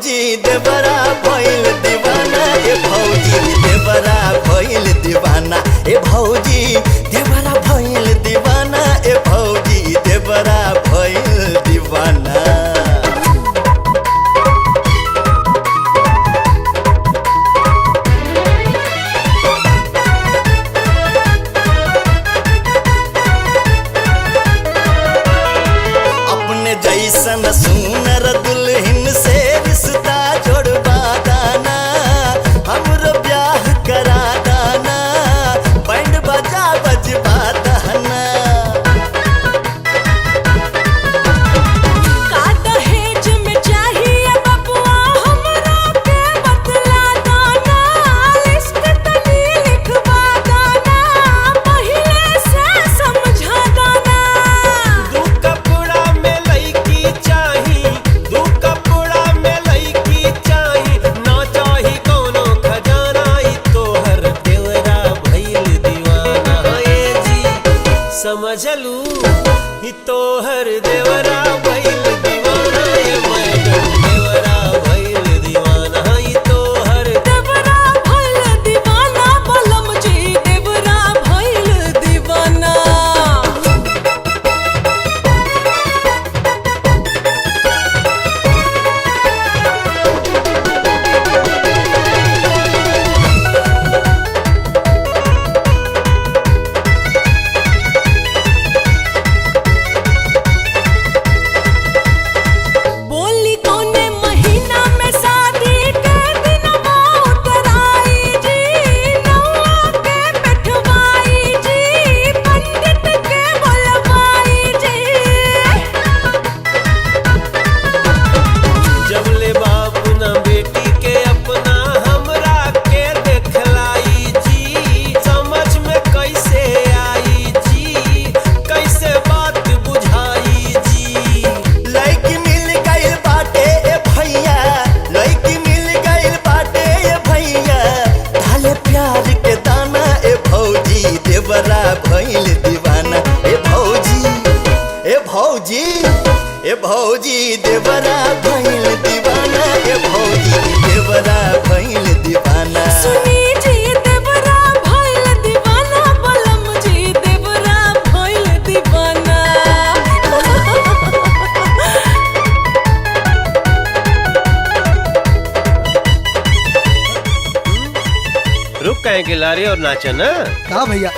भौजी देवरा भइल दीवाना, ए भौजी देवरा भइल दीवाना, ए भौजी देवरा भइल दीवाना, ए भौजी देवरा भइल दीवाना। जैसन सुनर दुल्हन से रिश्ता जोड़वा दाना, हमरो ब्याह करा दाना, बैंड बजा बजवा दाना। का दहेज में चाहिए बबुआ हमरा के बतला दाना, लिस्ट तनी लिखवा दाना, पहिले से समझा दाना। दू कपड़ा में लईकी चाही, दू कपड़ा में लईकी चाही, ना चाही कोनो खजाना, ई तोहर देवरा भइल दीवाना। ए जी समझलू, ई तोहर देवरा भइल दीवाना, ए मैडम देवरा भइल दीवाना, ई तोहर देवरा भइल दीवाना, बलम जी देवरा भइल दीवाना। बोली कौने महीना में शादी के दिनवा उतराई जी, नौआ के बैठवाई जी, पंडित के बुलवाई जी। जबले बाप न बेटी के अपना हमरा के देखलाई जी, समझ में कैसे आई जी, कैसे बात बुझाई जी। लड़की मिल गइल बाटे ए भैया, लड़की मिल गइल बाटे ए भैया, डाले प्यार के दाना, ए भौजी देवरा भइल दीवाना, ए भौजी ए भौजी ए भौजी देवरा भइल दीवाना, ए भौजी देवरा भइल दीवाना। सुनी जी देवरा भइल दीवाना, बलम जी देवरा भइल दीवाना। रुक कहेंगे लारे और नाचा ना। कहा भैया।